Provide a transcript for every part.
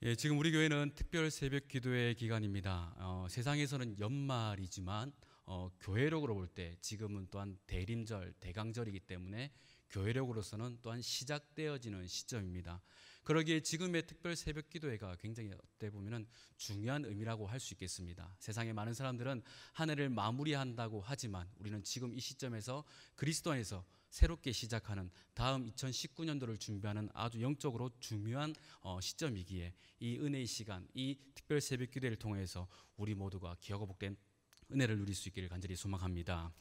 예, 지금 우리 교회는 특별 새벽 기도회 기간입니다. 세상에서는 연말이지만 교회력으로 볼 때 지금은 또한 대림절, 대강절이기 때문에 교회력으로서는 또한 시작되어지는 시점입니다. 그러기에 지금의 특별 새벽 기도회가 굉장히 어떻게 보면은 중요한 의미라고 할 수 있겠습니다. 세상의 많은 사람들은 한 해를 마무리한다고 하지만 우리는 지금 이 시점에서 그리스도 안에서 새롭게 시작하는 다음 2019년도를 준비하는 아주 영적으로 중요한 시점이기에 이 은혜의 시간, 이 특별 새벽 기도를 통해서 우리 모두가 기하고 복된 은혜를 누릴 수 있기를 간절히 소망합니다.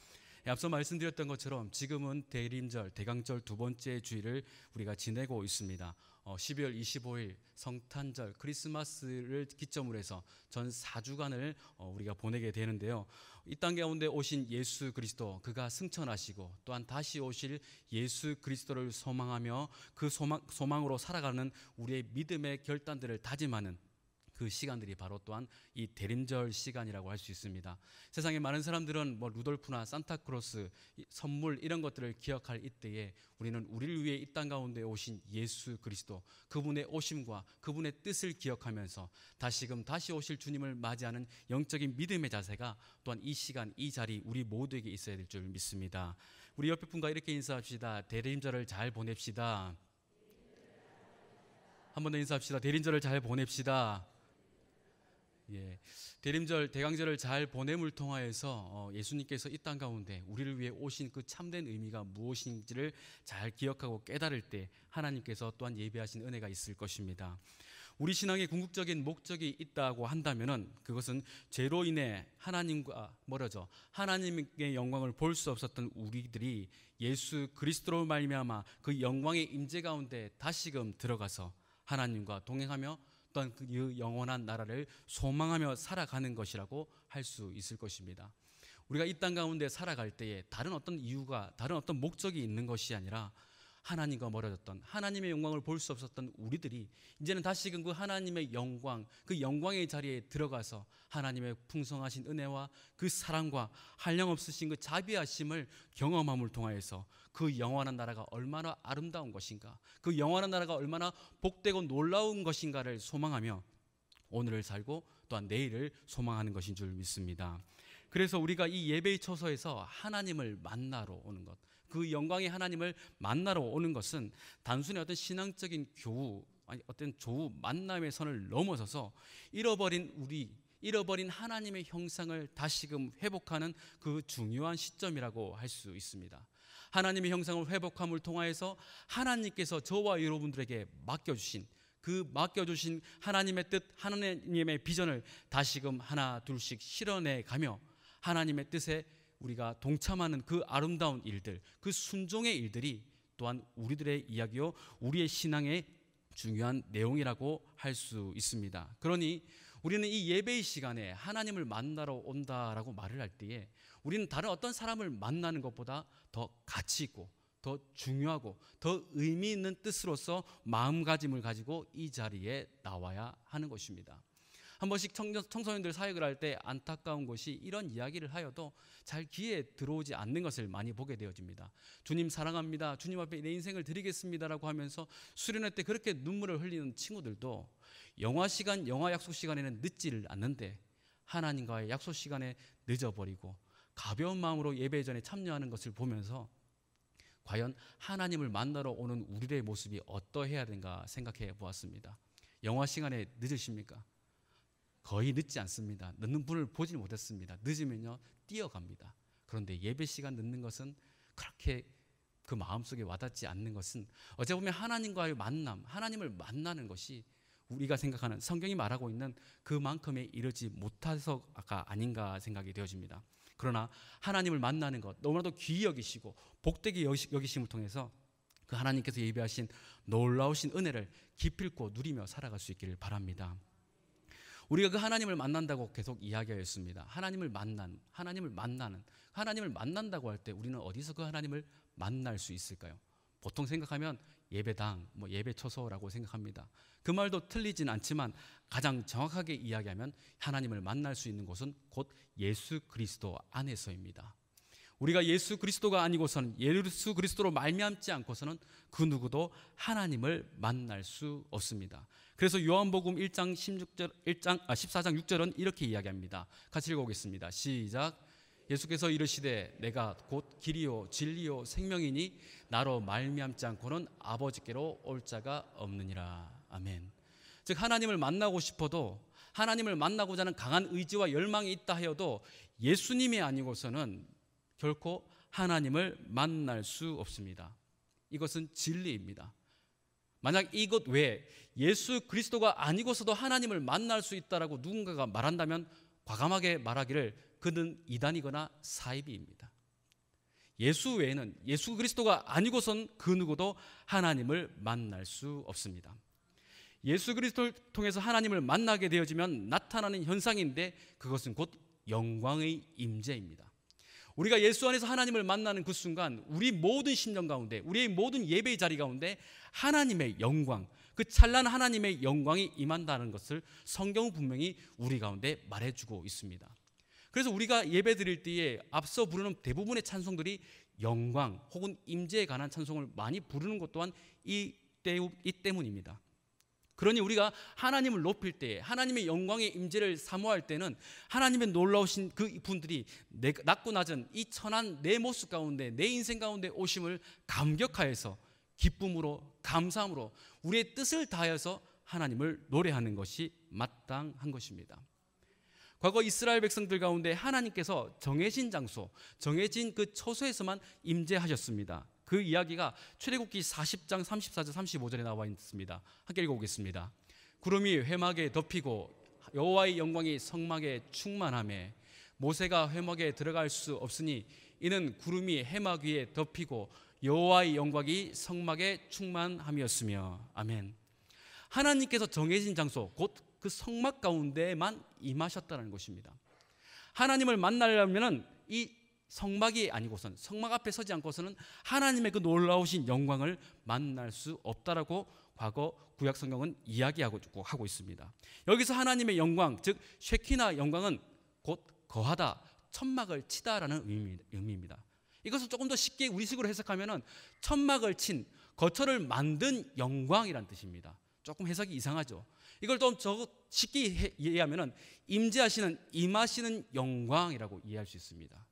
앞서 말씀드렸던 것처럼 지금은 대림절, 대강절 두 번째 주일을 우리가 지내고 있습니다. 12월 25일 성탄절, 크리스마스를 기점으로 해서 전 4주간을 우리가 보내게 되는데요. 이 땅 가운데 오신 예수 그리스도, 그가 승천하시고 또한 다시 오실 예수 그리스도를 소망하며 그 소망으로 살아가는 우리의 믿음의 결단들을 다짐하는 그 시간들이 바로 또한 이 대림절 시간이라고 할 수 있습니다. 세상에 많은 사람들은 루돌프나 산타크로스 선물 이런 것들을 기억할 이때에 우리는 우리를 위해 이 땅 가운데 오신 예수 그리스도, 그분의 오심과 그분의 뜻을 기억하면서 다시금 다시 오실 주님을 맞이하는 영적인 믿음의 자세가 또한 이 시간 이 자리 우리 모두에게 있어야 될 줄 믿습니다. 우리 옆에 분과 이렇게 인사합시다. 대림절을 잘 보냅시다. 한 번 더 인사합시다. 대림절을 잘 보냅시다. 예, 대림절, 대강절을 잘 보냄을 통하여서 예수님께서 이 땅 가운데 우리를 위해 오신 그 참된 의미가 무엇인지를 잘 기억하고 깨달을 때 하나님께서 또한 예비하신 은혜가 있을 것입니다. 우리 신앙의 궁극적인 목적이 있다고 한다면은 그것은 죄로 인해 하나님과 멀어져 하나님의 영광을 볼 수 없었던 우리들이 예수 그리스도로 말미암아 그 영광의 임재 가운데 다시금 들어가서 하나님과 동행하며 또한 그 영원한 나라를 소망하며 살아가는 것이라고 할 수 있을 것입니다. 우리가 이 땅 가운데 살아갈 때에 다른 어떤 이유가, 다른 어떤 목적이 있는 것이 아니라 하나님과 멀어졌던, 하나님의 영광을 볼 수 없었던 우리들이 이제는 다시금 그 하나님의 영광, 그 영광의 자리에 들어가서 하나님의 풍성하신 은혜와 그 사랑과 한량없으신 그 자비하심을 경험함을 통하여서 그 영원한 나라가 얼마나 아름다운 것인가, 그 영원한 나라가 얼마나 복되고 놀라운 것인가를 소망하며 오늘을 살고 또한 내일을 소망하는 것인 줄 믿습니다. 그래서 우리가 이 예배의 처소에서 하나님을 만나러 오는 것, 그 영광의 하나님을 만나러 오는 것은 단순히 어떤 신앙적인 교우, 아니 어떤 조우 만남의 선을 넘어서서 잃어버린 하나님의 형상을 다시금 회복하는 그 중요한 시점이라고 할 수 있습니다. 하나님의 형상을 회복함을 통하여서 하나님께서 저와 여러분들에게 맡겨주신 하나님의 뜻, 하나님의 비전을 다시금 하나 둘씩 실현해 가며 하나님의 뜻에 우리가 동참하는 그 아름다운 일들, 그 순종의 일들이 또한 우리들의 이야기요, 우리의 신앙의 중요한 내용이라고 할 수 있습니다. 그러니 우리는 이 예배의 시간에 하나님을 만나러 온다라고 말을 할 때에 우리는 다른 어떤 사람을 만나는 것보다 더 가치 있고 더 중요하고 더 의미 있는 뜻으로서 마음가짐을 가지고 이 자리에 나와야 하는 것입니다. 한 번씩 청소년들 사역을 할 때 안타까운 것이 이런 이야기를 하여도 잘 귀에 들어오지 않는 것을 많이 보게 되어집니다. 주님 사랑합니다, 주님 앞에 내 인생을 드리겠습니다라고 하면서 수련회 때 그렇게 눈물을 흘리는 친구들도 영화 약속 시간에는 늦지를 않는데 하나님과의 약속 시간에 늦어버리고 가벼운 마음으로 예배 전에 참여하는 것을 보면서 과연 하나님을 만나러 오는 우리의 모습이 어떠해야 되는가 생각해 보았습니다. 영화 시간에 늦으십니까? 거의 늦지 않습니다. 늦는 분을 보지 못했습니다. 늦으면요 뛰어갑니다. 그런데 예배 시간 늦는 것은 그렇게 그 마음속에 와닿지 않는 것은 어찌 보면 하나님과의 만남, 하나님을 만나는 것이 우리가 생각하는 성경이 말하고 있는 그만큼에 이르지 못해서가 아닌가 생각이 되어집니다. 그러나 하나님을 만나는 것 너무나도 귀히 여기시고 복되게 여기심을 통해서 그 하나님께서 예비하신 놀라우신 은혜를 기필코 누리며 살아갈 수 있기를 바랍니다. 우리가 그 하나님을 만난다고 계속 이야기하였습니다. 하나님을 만난다고 할 때 우리는 어디서 그 하나님을 만날 수 있을까요? 보통 생각하면 예배당, 예배 처소라고 생각합니다. 그 말도 틀리진 않지만 가장 정확하게 이야기하면 하나님을 만날 수 있는 곳은 곧 예수 그리스도 안에서입니다. 우리가 예수 그리스도가 아니고서는, 예수 그리스도로 말미암지 않고서는 그 누구도 하나님을 만날 수 없습니다. 그래서 요한복음 14장 6절은 이렇게 이야기합니다. 같이 읽어보겠습니다. 시작. 예수께서 이르시되 내가 곧 길이요 진리요 생명이니 나로 말미암지 않고는 아버지께로 올 자가 없느니라. 아멘. 즉 하나님을 만나고 싶어도, 하나님을 만나고자 하는 강한 의지와 열망이 있다 하여도 예수님이 아니고서는 결코 하나님을 만날 수 없습니다. 이것은 진리입니다. 만약 이것 외에 예수 그리스도가 아니고서도 하나님을 만날 수 있다라고 누군가가 말한다면 과감하게 말하기를 그는 이단이거나 사이비입니다. 예수 외에는, 예수 그리스도가 아니고선 그 누구도 하나님을 만날 수 없습니다. 예수 그리스도를 통해서 하나님을 만나게 되어지면 나타나는 현상인데 그것은 곧 영광의 임재입니다. 우리가 예수 안에서 하나님을 만나는 그 순간 우리 모든 심령 가운데, 우리의 모든 예배의 자리 가운데 하나님의 영광, 그 찬란한 하나님의 영광이 임한다는 것을 성경은 분명히 우리 가운데 말해주고 있습니다. 그래서 우리가 예배 드릴 때에 앞서 부르는 대부분의 찬송들이 영광 혹은 임재에 관한 찬송을 많이 부르는 것 또한 이 때문입니다. 그러니 우리가 하나님을 높일 때, 하나님의 영광의 임재를 사모할 때는 하나님의 놀라우신 그 분들이 낮고 낮은 이 천한 내 모습 가운데, 내 인생 가운데 오심을 감격하여서 기쁨으로, 감사함으로 우리의 뜻을 다하여서 하나님을 노래하는 것이 마땅한 것입니다. 과거 이스라엘 백성들 가운데 하나님께서 정해진 장소, 정해진 그 처소에서만 임재하셨습니다. 그 이야기가 출애굽기 40장 34절 35절에 나와 있습니다. 함께 읽어보겠습니다. 구름이 회막에 덮이고 여호와의 영광이 성막에 충만하매 모세가 회막에 들어갈 수 없으니 이는 구름이 회막 위에 덮이고 여호와의 영광이 성막에 충만함이었으며. 아멘. 하나님께서 정해진 장소, 곧 그 성막 가운데만 임하셨다는 것입니다. 하나님을 만나려면 이 성막이 아니고선, 성막 앞에 서지 않고서는 하나님의 그 놀라우신 영광을 만날 수 없다라고 과거 구약 성경은 이야기하고 있습니다. 여기서 하나님의 영광, 즉 쉐키나 영광은 곧 거하다, 천막을 치다라는 의미입니다. 이것을 조금 더 쉽게 우리식으로 해석하면 천막을 친, 거처를 만든 영광이란 뜻입니다. 조금 해석이 이상하죠. 이걸 좀 쉽게 이해하면 임재하시는, 임하시는 영광이라고 이해할 수 있습니다.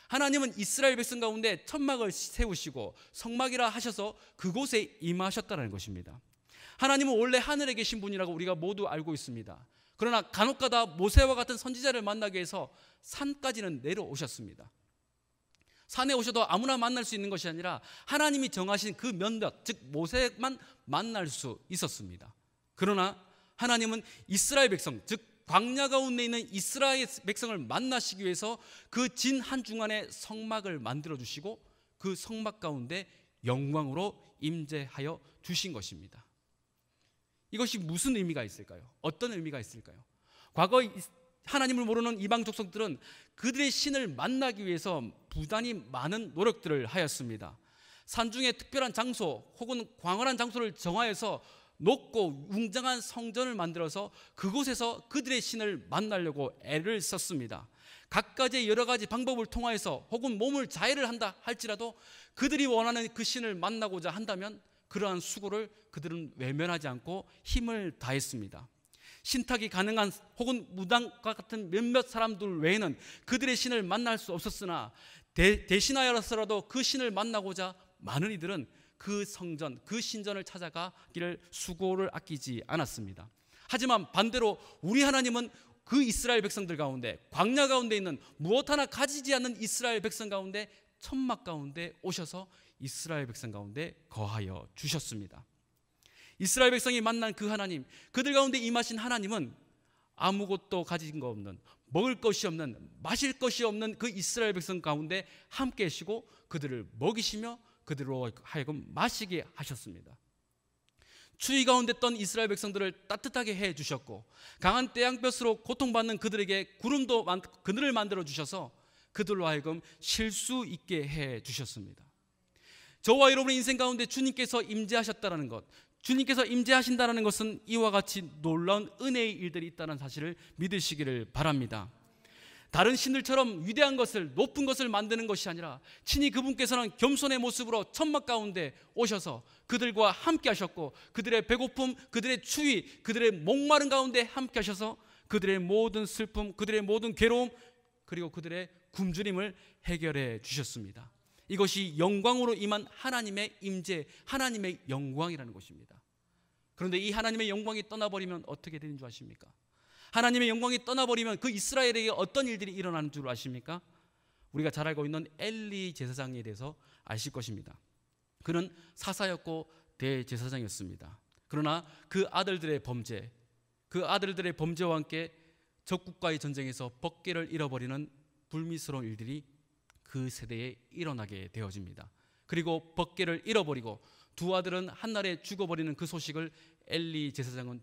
하나님은 이스라엘 백성 가운데 천막을 세우시고 성막이라 하셔서 그곳에 임하셨다는 것입니다. 하나님은 원래 하늘에 계신 분이라고 우리가 모두 알고 있습니다. 그러나 간혹가다 모세와 같은 선지자를 만나기 위해서 산까지는 내려오셨습니다. 산에 오셔도 아무나 만날 수 있는 것이 아니라 하나님이 정하신 그 몇몇, 즉 모세만 만날 수 있었습니다. 그러나 하나님은 이스라엘 백성, 즉 광야 가운데 있는 이스라엘 백성을 만나시기 위해서 그 진 한중간에 성막을 만들어 주시고 그 성막 가운데 영광으로 임재하여 주신 것입니다. 이것이 무슨 의미가 있을까요? 어떤 의미가 있을까요? 과거 하나님을 모르는 이방 족속들은 그들의 신을 만나기 위해서 부단히 많은 노력들을 하였습니다. 산중에 특별한 장소 혹은 광활한 장소를 정하여서 높고 웅장한 성전을 만들어서 그곳에서 그들의 신을 만나려고 애를 썼습니다. 각가지 여러 가지 방법을 통하여서 혹은 몸을 자해를 한다 할지라도 그들이 원하는 그 신을 만나고자 한다면 그러한 수고를 그들은 외면하지 않고 힘을 다했습니다. 신탁이 가능한 혹은 무당과 같은 몇몇 사람들 외에는 그들의 신을 만날 수 없었으나 대신하여서라도 그 신을 만나고자 많은 이들은 그 성전, 그 신전을 찾아가기를 수고를 아끼지 않았습니다. 하지만 반대로 우리 하나님은 그 이스라엘 백성들 가운데, 광야 가운데 있는 무엇 하나 가지지 않는 이스라엘 백성 가운데 천막 가운데 오셔서 이스라엘 백성 가운데 거하여 주셨습니다. 이스라엘 백성이 만난 그 하나님, 그들 가운데 임하신 하나님은 아무것도 가진 거 없는, 먹을 것이 없는, 마실 것이 없는 그 이스라엘 백성 가운데 함께 계시고 그들을 먹이시며 그들로 하여금 마시게 하셨습니다. 추위 가운데 떤 이스라엘 백성들을 따뜻하게 해주셨고 강한 태양볕으로 고통받는 그들에게 그늘을 만들어 주셔서 그들로 하여금 쉴 수 있게 해주셨습니다. 저와 여러분의 인생 가운데 주님께서 임재하셨다는 것, 주님께서 임재하신다는 것은 이와 같이 놀라운 은혜의 일들이 있다는 사실을 믿으시기를 바랍니다. 다른 신들처럼 위대한 것을, 높은 것을 만드는 것이 아니라 친히 그분께서는 겸손의 모습으로 천막 가운데 오셔서 그들과 함께 하셨고, 그들의 배고픔, 그들의 추위, 그들의 목마른 가운데 함께 하셔서 그들의 모든 슬픔, 그들의 모든 괴로움, 그리고 그들의 굶주림을 해결해 주셨습니다. 이것이 영광으로 임한 하나님의 임재, 하나님의 영광이라는 것입니다. 그런데 이 하나님의 영광이 떠나버리면 어떻게 되는 줄 아십니까? 하나님의 영광이 떠나버리면 그 이스라엘에게 어떤 일들이 일어나는 줄 아십니까? 우리가 잘 알고 있는 엘리 제사장에 대해서 아실 것입니다. 그는 사사였고 대제사장이었습니다. 그러나 그 아들들의 범죄와 함께 적국과의 전쟁에서 법궤를 잃어버리는 불미스러운 일들이 그 세대에 일어나게 되어집니다. 그리고 법궤를 잃어버리고 두 아들은 한날에 죽어버리는 그 소식을 엘리 제사장은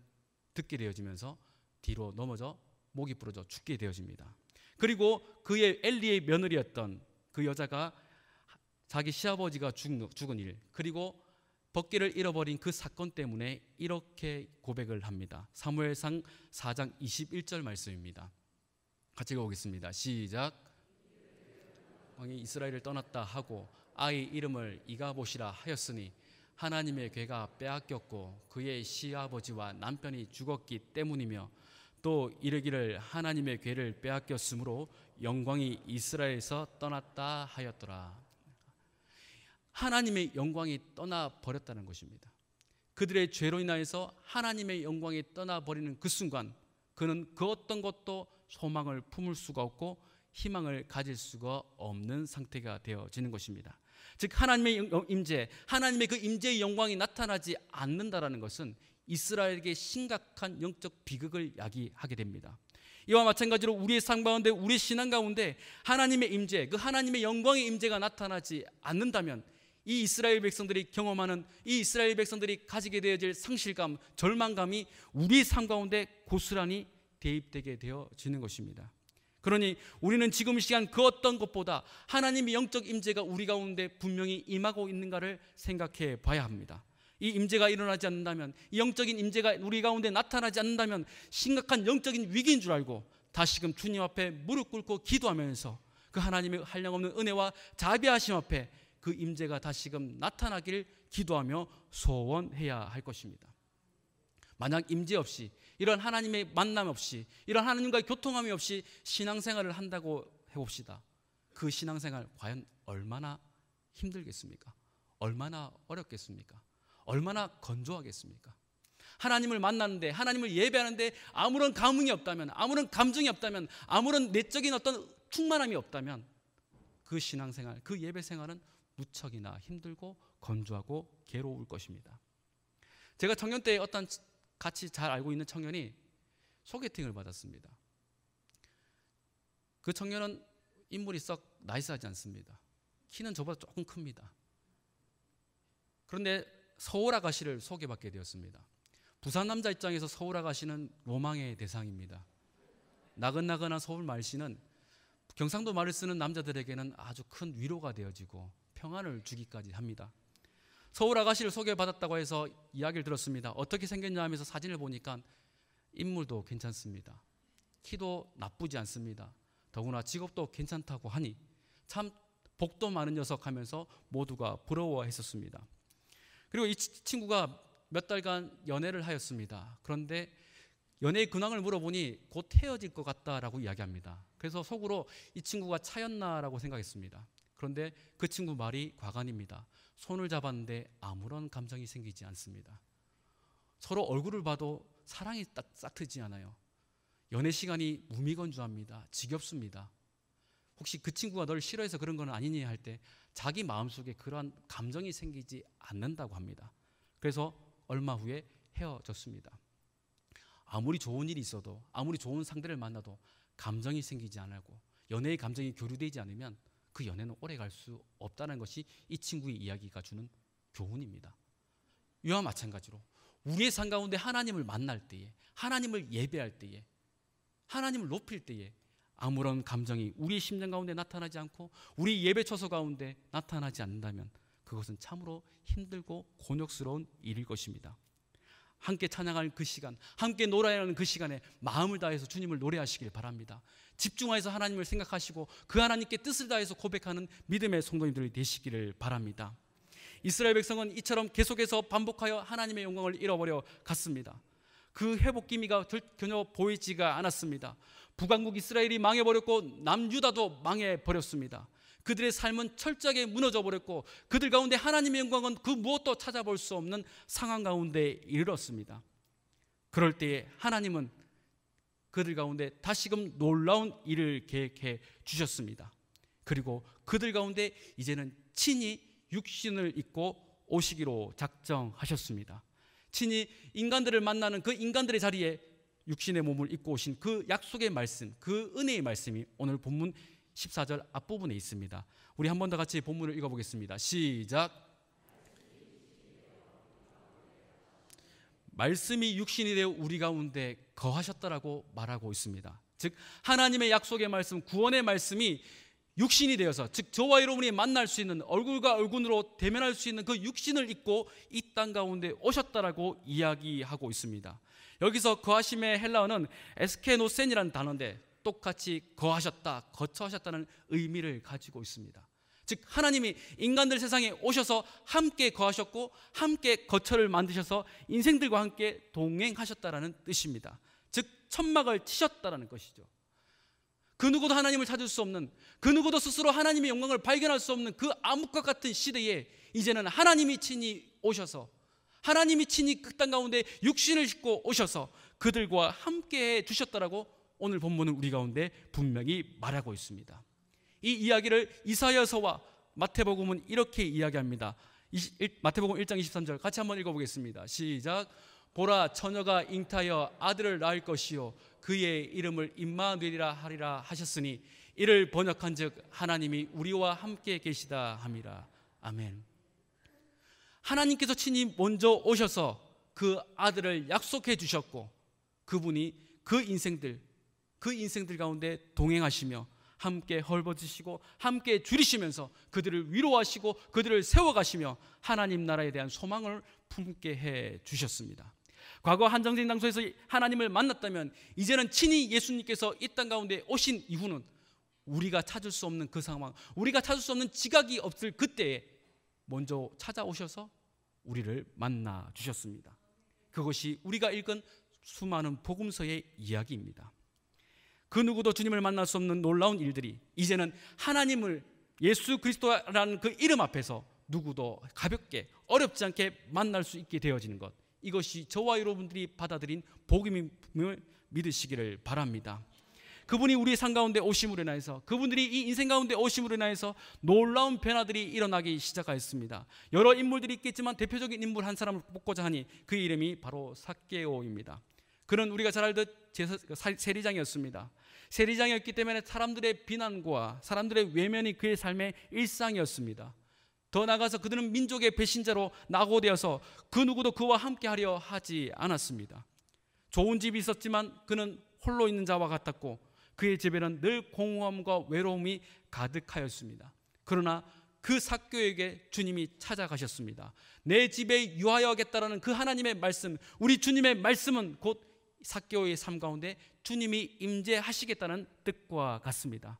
듣게 되어지면서 뒤로 넘어져 목이 부러져 죽게 되어집니다. 그리고 그의 엘리의 며느리였던 그 여자가 자기 시아버지가 죽은 일, 그리고 법궤를 잃어버린 그 사건 때문에 이렇게 고백을 합니다. 사무엘상 4장 21절 말씀입니다. 같이 읽어보겠습니다. 시작. 왕이 이스라엘을 떠났다 하고 아이 이름을 이가봇이라 하였으니 하나님의 괴가 빼앗겼고 그의 시아버지와 남편이 죽었기 때문이며, 또 이르기를 하나님의 괴를 빼앗겼으므로 영광이 이스라엘에서 떠났다 하였더라. 하나님의 영광이 떠나버렸다는 것입니다. 그들의 죄로 인하여서 하나님의 영광이 떠나버리는 그 순간 그는 그 어떤 것도 소망을 품을 수가 없고 희망을 가질 수가 없는 상태가 되어지는 것입니다. 즉 하나님의 임재, 하나님의 그 임재의 영광이 나타나지 않는다라는 것은 이스라엘에게 심각한 영적 비극을 야기하게 됩니다. 이와 마찬가지로 우리의 삶 가운데, 우리의 신앙 가운데 하나님의 임재, 그 하나님의 영광의 임재가 나타나지 않는다면 이 이스라엘 백성들이 경험하는, 이 이스라엘 백성들이 가지게 되어질 상실감, 절망감이 우리의 삶 가운데 고스란히 대입되게 되어지는 것입니다. 그러니 우리는 지금 이 시간 그 어떤 것보다 하나님의 영적 임재가 우리 가운데 분명히 임하고 있는가를 생각해 봐야 합니다. 이 임재가 일어나지 않는다면, 이 영적인 임재가 우리 가운데 나타나지 않는다면 심각한 영적인 위기인 줄 알고 다시금 주님 앞에 무릎 꿇고 기도하면서 그 하나님의 한량없는 은혜와 자비하심 앞에 그 임재가 다시금 나타나길 기도하며 소원해야 할 것입니다. 만약 임재 없이, 이런 하나님의 만남 없이, 이런 하나님과의 교통함이 없이 신앙생활을 한다고 해봅시다. 그 신앙생활 과연 얼마나 힘들겠습니까? 얼마나 어렵겠습니까? 얼마나 건조하겠습니까? 하나님을 만나는데, 하나님을 예배하는데 아무런 감흥이 없다면, 아무런 감정이 없다면, 아무런 내적인 어떤 충만함이 없다면 그 신앙생활, 그 예배생활은 무척이나 힘들고 건조하고 괴로울 것입니다. 제가 청년 때 어떤 같이 잘 알고 있는 청년이 소개팅을 받았습니다. 그 청년은 인물이 썩 나이스하지 않습니다. 키는 저보다 조금 큽니다. 그런데 서울 아가씨를 소개받게 되었습니다. 부산 남자 입장에서 서울 아가씨는 로망의 대상입니다. 나긋나긋한 서울 말씨는 경상도 말을 쓰는 남자들에게는 아주 큰 위로가 되어지고 평안을 주기까지 합니다. 서울 아가씨를 소개받았다고 해서 이야기를 들었습니다. 어떻게 생겼냐 하면서 사진을 보니까 인물도 괜찮습니다. 키도 나쁘지 않습니다. 더구나 직업도 괜찮다고 하니 참 복도 많은 녀석 하면서 모두가 부러워했었습니다. 그리고 이 친구가 몇 달간 연애를 하였습니다. 그런데 연애의 근황을 물어보니 곧 헤어질 것 같다라고 이야기합니다. 그래서 속으로 이 친구가 차였나라고 생각했습니다. 그런데 그 친구 말이 과간입니다. 손을 잡았는데 아무런 감정이 생기지 않습니다. 서로 얼굴을 봐도 사랑이 싹 트지 않아요. 연애 시간이 무미건조합니다. 지겹습니다. 혹시 그 친구가 널 싫어해서 그런 건 아니니 할 때 자기 마음속에 그러한 감정이 생기지 않는다고 합니다. 그래서 얼마 후에 헤어졌습니다. 아무리 좋은 일이 있어도, 아무리 좋은 상대를 만나도 감정이 생기지 않고 연애의 감정이 교류되지 않으면 그 연애는 오래 갈 수 없다는 것이 이 친구의 이야기가 주는 교훈입니다. 이와 마찬가지로 우리의 삶 가운데 하나님을 만날 때에, 하나님을 예배할 때에, 하나님을 높일 때에 아무런 감정이 우리의 심령 가운데 나타나지 않고 우리 예배 처소 가운데 나타나지 않는다면 그것은 참으로 힘들고 곤욕스러운 일일 것입니다. 함께 찬양할 그 시간, 함께 놀아야 하는 그 시간에 마음을 다해서 주님을 노래하시길 바랍니다. 집중해서 하나님을 생각하시고 그 하나님께 뜻을 다해서 고백하는 믿음의 성도님들이 되시기를 바랍니다. 이스라엘 백성은 이처럼 계속해서 반복하여 하나님의 영광을 잃어버려 갔습니다. 그 회복 기미가 전혀 보이지가 않았습니다. 북왕국 이스라엘이 망해버렸고 남유다도 망해버렸습니다. 그들의 삶은 철저하게 무너져버렸고 그들 가운데 하나님의 영광은 그 무엇도 찾아볼 수 없는 상황 가운데 이르렀습니다. 그럴 때에 하나님은 그들 가운데 다시금 놀라운 일을 계획해 주셨습니다. 그리고 그들 가운데 이제는 친히 육신을 입고 오시기로 작정하셨습니다. 친히 인간들을 만나는 그 인간들의 자리에 육신의 몸을 입고 오신 그 약속의 말씀, 그 은혜의 말씀이 오늘 본문 14절 앞부분에 있습니다. 우리 한 번 더 같이 본문을 읽어보겠습니다. 시작. 말씀이 육신이 되어 우리 가운데 거하셨다라고 말하고 있습니다. 즉 하나님의 약속의 말씀, 구원의 말씀이 육신이 되어서, 즉 저와 여러분이 만날 수 있는, 얼굴과 얼굴로 대면할 수 있는 그 육신을 입고 이 땅 가운데 오셨다라고 이야기하고 있습니다. 여기서 거하심의 헬라어는 에스케노센이라는 단어인데 똑같이 거하셨다, 거처하셨다는 의미를 가지고 있습니다. 즉 하나님이 인간들 세상에 오셔서 함께 거하셨고 함께 거처를 만드셔서 인생들과 함께 동행하셨다라는 뜻입니다. 즉 천막을 치셨다라는 것이죠. 그 누구도 하나님을 찾을 수 없는, 그 누구도 스스로 하나님의 영광을 발견할 수 없는 그 암흑과 같은 시대에 이제는 하나님이 친히 오셔서, 하나님이 친히 그 땅 가운데 육신을 싣고 오셔서 그들과 함께 해 주셨다라고 오늘 본문은 우리 가운데 분명히 말하고 있습니다. 이 이야기를 이사야서와 마태복음은 이렇게 이야기합니다. 마태복음 1장 23절 같이 한번 읽어보겠습니다. 시작. 보라, 처녀가 잉타하여 아들을 낳을 것이요 그의 이름을 임마누엘이라 하리라 하셨으니 이를 번역한즉 하나님이 우리와 함께 계시다 함이라. 아멘. 하나님께서 친히 먼저 오셔서 그 아들을 약속해 주셨고 그분이 그 인생들 가운데 동행하시며 함께 헐벗으시고 함께 줄이시면서 그들을 위로하시고 그들을 세워가시며 하나님 나라에 대한 소망을 품게 해 주셨습니다. 과거 한정된 장소에서 하나님을 만났다면 이제는 친히 예수님께서 이 땅 가운데 오신 이후는 우리가 찾을 수 없는 그 상황, 우리가 찾을 수 없는 지각이 없을 그때에 먼저 찾아오셔서 우리를 만나 주셨습니다. 그것이 우리가 읽은 수많은 복음서의 이야기입니다. 그 누구도 주님을 만날 수 없는 놀라운 일들이 이제는 하나님을, 예수 그리스도라는 그 이름 앞에서 누구도 가볍게 어렵지 않게 만날 수 있게 되어지는 것, 이것이 저와 여러분들이 받아들인 복음임을 믿으시기를 바랍니다. 그분이 우리의 삶 가운데 오심으로 인하여서, 그분들이 이 인생 가운데 오심으로 인하여서 놀라운 변화들이 일어나기 시작하였습니다. 여러 인물들이 있겠지만 대표적인 인물 한 사람을 뽑고자 하니 그 이름이 바로 삭개오입니다. 그는 우리가 잘 알듯 세리장이었습니다. 세리장이었기 때문에 사람들의 비난과 사람들의 외면이 그의 삶의 일상이었습니다. 더 나아가서 그들은 민족의 배신자로 낙오되어서 그 누구도 그와 함께하려 하지 않았습니다. 좋은 집이 있었지만 그는 홀로 있는 자와 같았고 그의 집에는 늘 공허함과 외로움이 가득하였습니다. 그러나 그 삭개오에게 주님이 찾아가셨습니다. 내 집에 유하여하겠다라는 그 하나님의 말씀, 우리 주님의 말씀은 곧 삭개오의 삶 가운데 주님이 임재하시겠다는 뜻과 같습니다.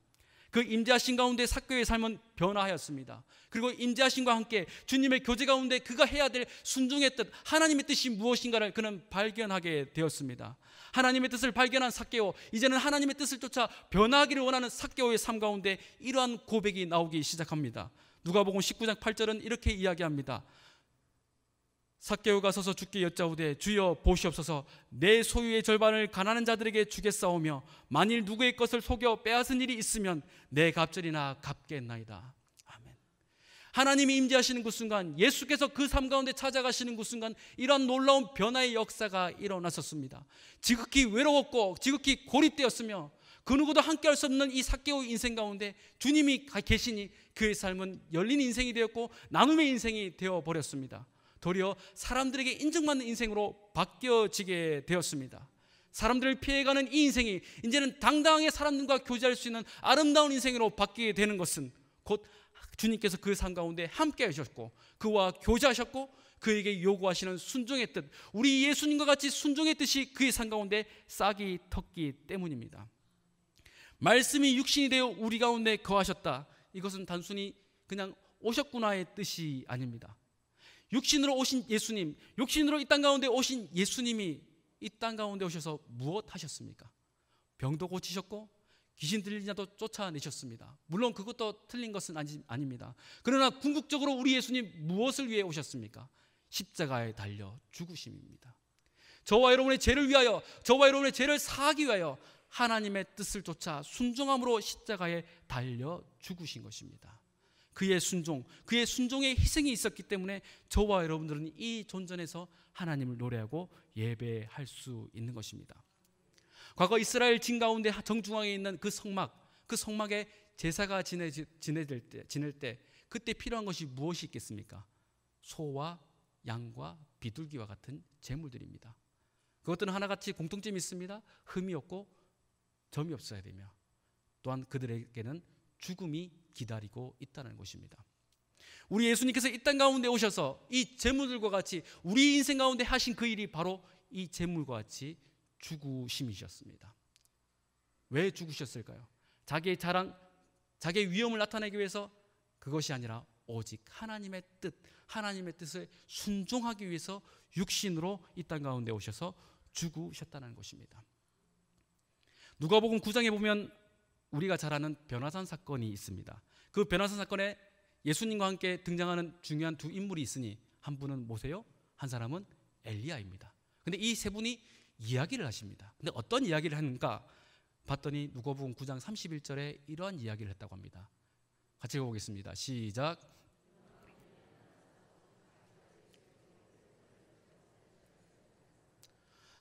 그 임재하신 가운데 삭개오의 삶은 변화하였습니다. 그리고 임재하신과 함께 주님의 교제 가운데 그가 해야 될 순종의 뜻, 하나님의 뜻이 무엇인가를 그는 발견하게 되었습니다. 하나님의 뜻을 발견한 삭개오, 이제는 하나님의 뜻을 쫓아 변화하기를 원하는 삭개오의 삶 가운데 이러한 고백이 나오기 시작합니다. 누가복음 19장 8절은 이렇게 이야기합니다. 삭개오가 서서 주께 여짜오되 주여 보시옵소서, 내 소유의 절반을 가난한 자들에게 주겠사오며 만일 누구의 것을 속여 빼앗은 일이 있으면 내 갑절이나 갚겠나이다. 아멘. 하나님이 임재하시는 그 순간, 예수께서 그 삶 가운데 찾아가시는 그 순간 이러한 놀라운 변화의 역사가 일어났었습니다. 지극히 외로웠고 지극히 고립되었으며 그 누구도 함께할 수 없는 이 삭개오의 인생 가운데 주님이 계시니 그의 삶은 열린 인생이 되었고 나눔의 인생이 되어버렸습니다. 도리어 사람들에게 인정받는 인생으로 바뀌어지게 되었습니다. 사람들을 피해가는 이 인생이 이제는 당당하게 사람들과 교제할 수 있는 아름다운 인생으로 바뀌게 되는 것은 곧 주님께서 그 삶 가운데 함께 하셨고 그와 교제하셨고 그에게 요구하시는 순종의 뜻, 우리 예수님과 같이 순종의 뜻이 그의 삶 가운데 싹이 텄기 때문입니다. 말씀이 육신이 되어 우리 가운데 거하셨다. 이것은 단순히 그냥 오셨구나의 뜻이 아닙니다. 육신으로 오신 예수님, 육신으로 이 땅 가운데 오신 예수님이 이 땅 가운데 오셔서 무엇 하셨습니까? 병도 고치셨고 귀신 들린 자도 쫓아내셨습니다. 물론 그것도 틀린 것은 아닙니다. 그러나 궁극적으로 우리 예수님 무엇을 위해 오셨습니까? 십자가에 달려 죽으심입니다. 저와 여러분의 죄를 위하여, 저와 여러분의 죄를 사하기 위하여 하나님의 뜻을 쫓아 순종함으로 십자가에 달려 죽으신 것입니다. 그의 순종, 그의 순종의 희생이 있었기 때문에 저와 여러분들은 이 존전에서 하나님을 노래하고 예배할 수 있는 것입니다. 과거 이스라엘 진 가운데 정중앙에 있는 그 성막에 제사가 지낼 때 그때 필요한 것이 무엇이 있겠습니까? 소와 양과 비둘기와 같은 제물들입니다. 그것들은 하나같이 공통점이 있습니다. 흠이 없고 점이 없어야 되며 또한 그들에게는 죽음이 기다리고 있다는 것입니다. 우리 예수님께서 이 땅 가운데 오셔서 이 제물들과 같이 우리 인생 가운데 하신 그 일이 바로 이 제물과 같이 죽으심이셨습니다. 왜 죽으셨을까요? 자기의 자랑, 자기의 위엄을 나타내기 위해서? 그것이 아니라 오직 하나님의 뜻을 순종하기 위해서 육신으로 이 땅 가운데 오셔서 죽으셨다는 것입니다. 누가복음 9장에 보면 우리가 잘 아는 변화산 사건이 있습니다. 그 변화산 사건에 예수님과 함께 등장하는 중요한 두 인물이 있으니 한 분은 모세요, 한 사람은 엘리야입니다. 근데 이 세 분이 이야기를 하십니다. 근데 어떤 이야기를 하는가 봤더니 누가복음 9장 31절에 이러한 이야기를 했다고 합니다. 같이 읽어보겠습니다. 시작.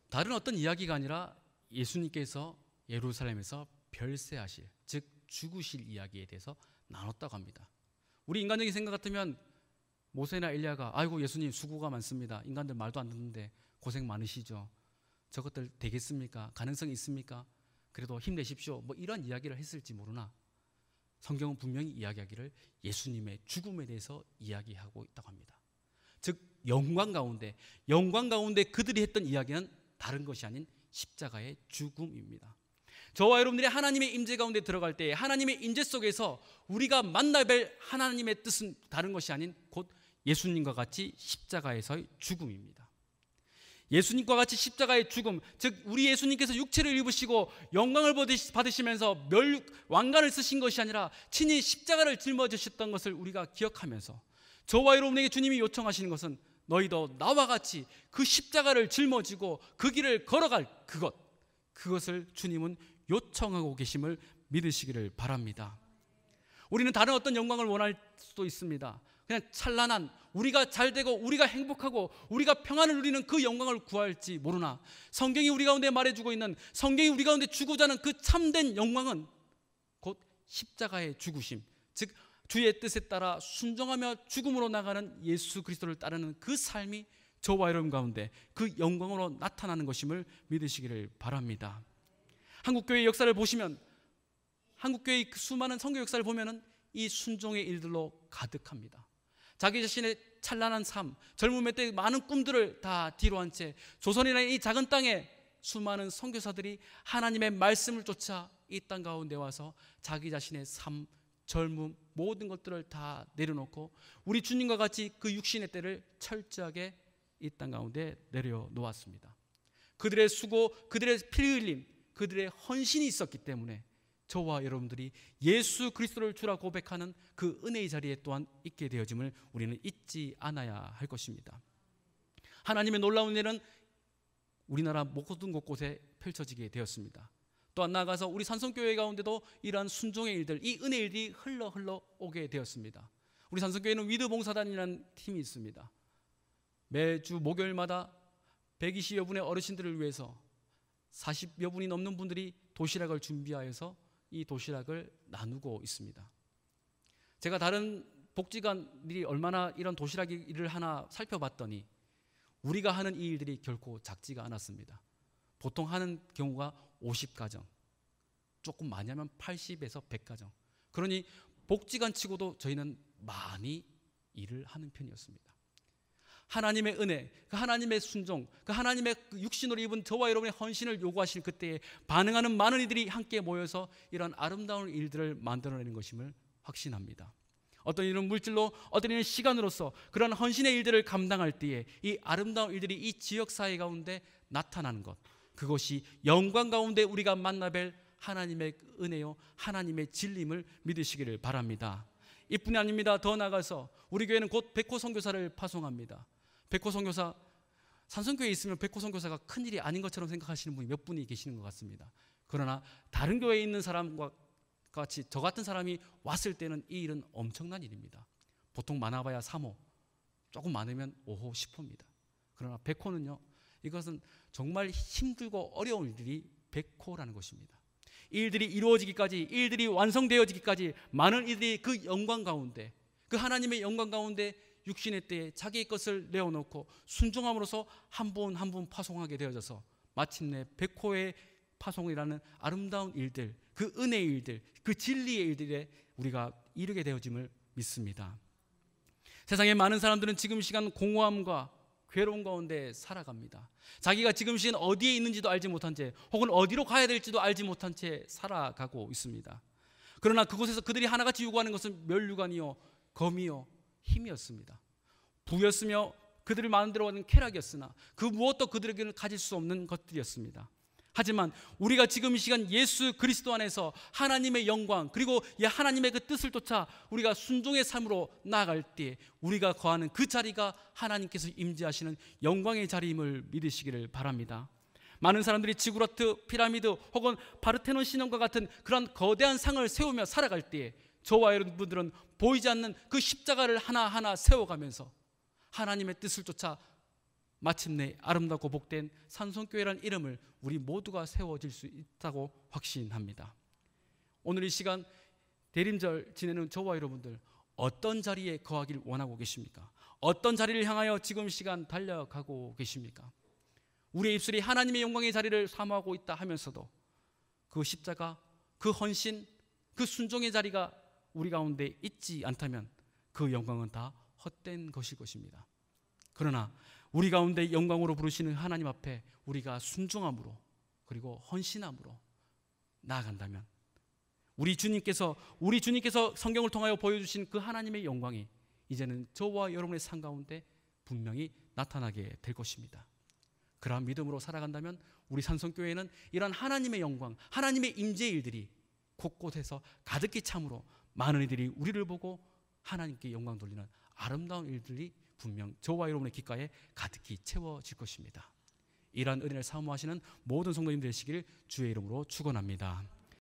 다른 어떤 이야기가 아니라 예수님께서 예루살렘에서 별세하실, 즉 죽으실 이야기에 대해서 나눴다고 합니다. 우리 인간적인 생각 같으면 모세나 엘리야가 아이고 예수님 수고가 많습니다. 인간들 말도 안 듣는데 고생 많으시죠. 저것들 되겠습니까? 가능성이 있습니까? 그래도 힘내십시오. 뭐 이런 이야기를 했을지 모르나 성경은 분명히 이야기하기를 예수님의 죽음에 대해서 이야기하고 있다고 합니다. 즉 영광 가운데 그들이 했던 이야기는 다른 것이 아닌 십자가의 죽음입니다. 저와 여러분들이 하나님의 임재 가운데 들어갈 때 하나님의 임재 속에서 우리가 만나 뵐 하나님의 뜻은 다른 것이 아닌 곧 예수님과 같이 십자가에서의 죽음입니다. 예수님과 같이 십자가의 죽음, 즉 우리 예수님께서 육체를 입으시고 영광을 받으시면서 왕관을 쓰신 것이 아니라 친히 십자가를 짊어지셨던 것을 우리가 기억하면서 저와 여러분에게 주님이 요청하시는 것은 너희도 나와 같이 그 십자가를 짊어지고 그 길을 걸어갈 그것을 주님은 요청하고 계심을 믿으시기를 바랍니다. 우리는 다른 어떤 영광을 원할 수도 있습니다. 그냥 찬란한, 우리가 잘되고 우리가 행복하고 우리가 평안을 누리는 그 영광을 구할지 모르나 성경이 우리 가운데 말해주고 있는, 성경이 우리 가운데 주고자 하는 그 참된 영광은 곧 십자가의 죽으심, 즉 주의 뜻에 따라 순종하며 죽음으로 나가는 예수 그리스도를 따르는 그 삶이 저와 여러분 가운데 그 영광으로 나타나는 것임을 믿으시기를 바랍니다. 한국교회 역사를 보시면, 한국교회의 그 수많은 선교 역사를 보면은 이 순종의 일들로 가득합니다. 자기 자신의 찬란한 삶, 젊음의 때 많은 꿈들을 다 뒤로 한 채 조선이라는 이 작은 땅에 수많은 선교사들이 하나님의 말씀을 쫓아 이 땅 가운데 와서 자기 자신의 삶, 젊음, 모든 것들을 다 내려놓고 우리 주님과 같이 그 육신의 때를 철저하게 이 땅 가운데 내려놓았습니다. 그들의 수고, 그들의 피 흘림, 그들의 헌신이 있었기 때문에 저와 여러분들이 예수 그리스도를 주라 고백하는 그 은혜의 자리에 또한 있게 되어짐을 우리는 잊지 않아야 할 것입니다. 하나님의 놀라운 일은 우리나라 모든 곳곳에 펼쳐지게 되었습니다. 또한 나아가서 우리 산성교회 가운데도 이러한 순종의 일들, 이 은혜의 일이 흘러 오게 되었습니다. 우리 산성교회는 위드봉사단이라는 팀이 있습니다. 매주 목요일마다 120여 분의 어르신들을 위해서 40여 분이 넘는 분들이 도시락을 준비하여서 이 도시락을 나누고 있습니다. 제가 다른 복지관들이 얼마나 이런 도시락 일을 하나 살펴봤더니 우리가 하는 이 일들이 결코 작지가 않았습니다. 보통 하는 경우가 50가정, 조금 많이 하면 80에서 100가정. 그러니 복지관 치고도 저희는 많이 일을 하는 편이었습니다. 하나님의 은혜, 그 하나님의 순종, 그 하나님의 육신으로 입은 저와 여러분의 헌신을 요구하실 그때에 반응하는 많은 이들이 함께 모여서 이런 아름다운 일들을 만들어내는 것임을 확신합니다. 어떤 일은 물질로, 어떤 일은 시간으로서 그런 헌신의 일들을 감당할 때에 이 아름다운 일들이 이 지역사회 가운데 나타나는 것, 그것이 영광 가운데 우리가 만나뵐 하나님의 은혜요, 하나님의 진리임을 믿으시기를 바랍니다. 이뿐이 아닙니다. 더 나아가서 우리 교회는 곧 백호 선교사를 파송합니다. 백호 선교사, 산성교회에 있으면 백호 선교사가 큰일이 아닌 것처럼 생각하시는 분이 몇 분이 계시는 것 같습니다. 그러나 다른 교회에 있는 사람과 같이 저 같은 사람이 왔을 때는 이 일은 엄청난 일입니다. 보통 많아봐야 3호, 조금 많으면 5호, 10호입니다. 그러나 백호는요, 이것은 정말 힘들고 어려운 일들이 백호라는 것입니다. 이 일들이 이루어지기까지, 이 일들이 완성되어지기까지 많은 이들이 그 영광 가운데, 그 하나님의 영광 가운데 육신의 때에 자기의 것을 내어놓고 순종함으로써 한 분 한 분 파송하게 되어져서 마침내 백호의 파송이라는 아름다운 일들, 그 은혜의 일들, 그 진리의 일들에 우리가 이르게 되어짐을 믿습니다. 세상에 많은 사람들은 지금 시간 공허함과 괴로운 가운데 살아갑니다. 자기가 지금 시간 어디에 있는지도 알지 못한 채, 혹은 어디로 가야 될지도 알지 못한 채 살아가고 있습니다. 그러나 그곳에서 그들이 하나같이 요구하는 것은 멸류관이요, 검이요, 힘이었습니다. 부였으며 그들을 만들어가는 쾌락이었으나 그 무엇도 그들에게는 가질 수 없는 것들이었습니다. 하지만 우리가 지금 이 시간 예수 그리스도 안에서 하나님의 영광, 그리고 하나님의 그 뜻을 쫓아 우리가 순종의 삶으로 나아갈 때 우리가 거하는 그 자리가 하나님께서 임재하시는 영광의 자리임을 믿으시기를 바랍니다. 많은 사람들이 지구라트 피라미드 혹은 파르테논 신전과 같은 그런 거대한 상을 세우며 살아갈 때에 저와 여러분들은 보이지 않는 그 십자가를 하나하나 세워가면서 하나님의 뜻을 쫓아 마침내 아름답고 복된 산성교회라는 이름을 우리 모두가 세워질 수 있다고 확신합니다. 오늘 이 시간 대림절 지내는 저와 여러분들, 어떤 자리에 거하길 원하고 계십니까? 어떤 자리를 향하여 지금 시간 달려가고 계십니까? 우리의 입술이 하나님의 영광의 자리를 사모하고 있다 하면서도 그 십자가, 그 헌신, 그 순종의 자리가 우리 가운데 있지 않다면 그 영광은 다 헛된 것일 것입니다. 그러나 우리 가운데 영광으로 부르시는 하나님 앞에 우리가 순종함으로, 그리고 헌신함으로 나아간다면 우리 주님께서 성경을 통하여 보여주신 그 하나님의 영광이 이제는 저와 여러분의 삶 가운데 분명히 나타나게 될 것입니다. 그러한 믿음으로 살아간다면 우리 산성교회는 이런 하나님의 영광, 하나님의 임재의 일들이 곳곳에서 가득히 참으로 많은 이들이 우리를 보고 하나님께 영광 돌리는 아름다운 일들이 분명 저와 여러분의 귓가에 가득히 채워질 것입니다. 이러한 은혜를 사모하시는 모든 성도님 되시길 주의 이름으로 축원합니다.